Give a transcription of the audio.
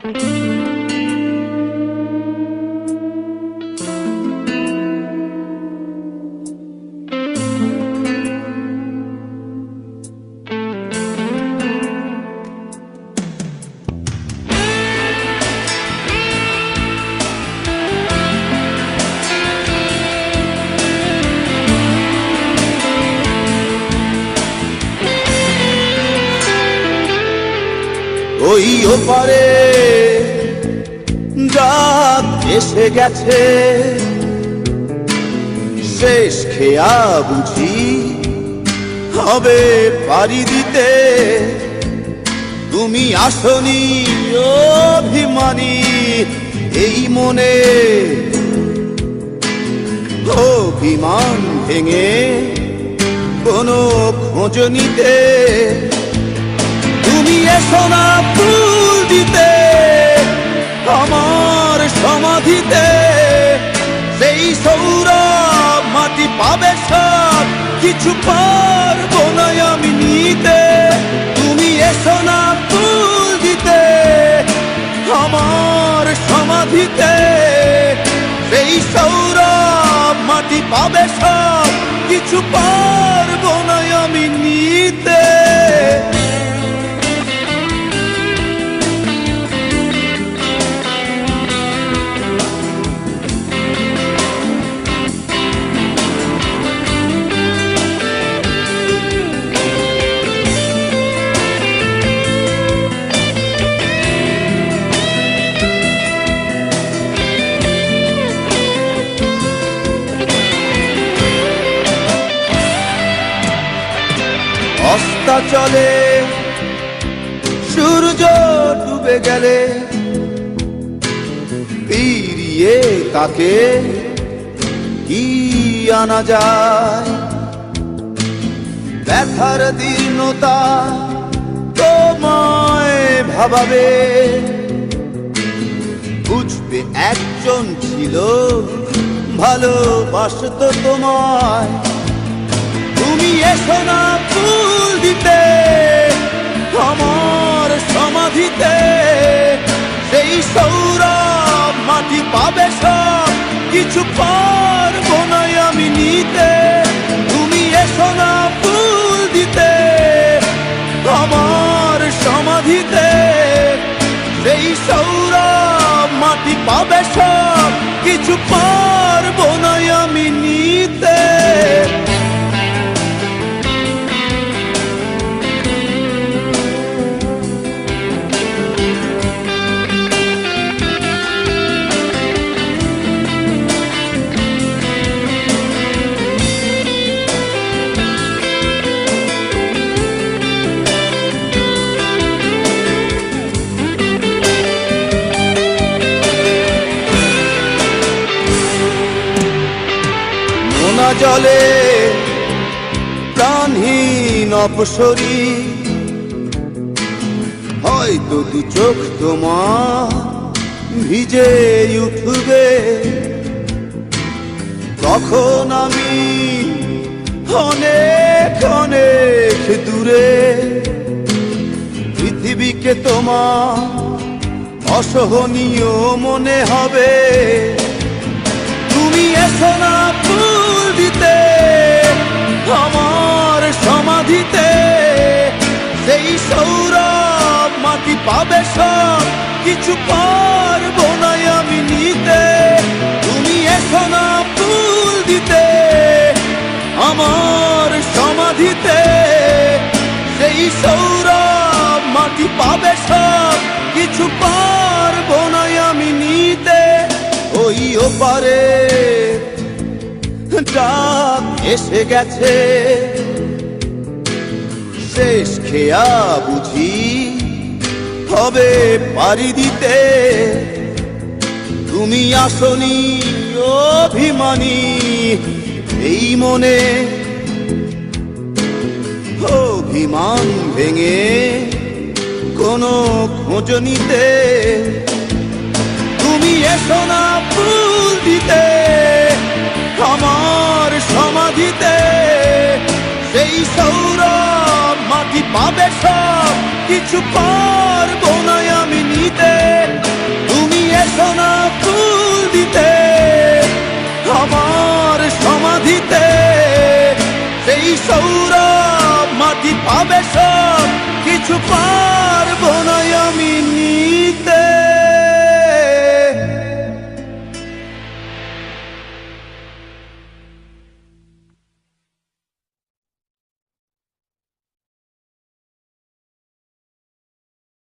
ওই ওপারে রাত এসে গেছে, শেষ খেয়া বুঝি হবে পাড়ি দিতে। তুমি আসনি অভিমানী এই মনে, অভিমান ভেঙে কোনো খোঁজ নিতে। তুমি এসো না ফুল দিতে আমার সমাধিতে, সেই সৌরভ মাটি পাবে সব কিছু পারবো না আমি নিতে। তুমি এসো না ফুল দিতে আমার সমাধিতে, সেই সৌরভ মাটি পাবে সব কিছু পারবো না আমি নিতে। চলে সূর্য ডুবে গেলে, ফিরিয়ে তাকে কি আনা যায়? ব্যথার দীর্ণতা তোমায় ভাবাবে, বুঝবে একজন ছিল ভালোবাসতো তোমায়। তুমি এসো না ফুল দিতে আমার সমাধিতে, সেই সৌরভ মাটি পাবে সব কিছু পারবো না আমি নিতে। তুমি এসো না ফুল দিতে আমার সমাধিতে, সেই সৌরভ মাটি পাবে সব কিছু পারবো না আমি নিতে। জলে প্রাণহীন অপসরী, হয়তো দু চোখ তোমার ভিজে উঠবে। তখন আমি অনেক অনেক দূরে, পৃথিবীকে তোমার অসহনীয় মনে হবে। তুমি এসো না ফুল দিতে আমার সমাধিতে, সেই সৌরভ মাটি পাবে সব কিছু পারবো না আমি নিতে। তুমি এসো না ফুল দিতে আমার সমাধিতে, সেই সৌরভ মাটি পাবে সব কিছু পারবো না আমি নিতে। ওই ওপারে রাত এসে গেছে, শেষ খেয়া বুঝি হবে পাড়ি দিতে। তুমি আসনি অভিমানী এই মনে, অভিমান ভেঙে কোনো খোঁজ নিতে। তুমি এসো না ফুল দিতে আমার সমাধিতে, সেই সৌরভ মাটি পাবে সব কিছু পারবো না আমি নিতে। সমাধিতে সেই সৌরভ মাটি পাবে সব কিছু পাবে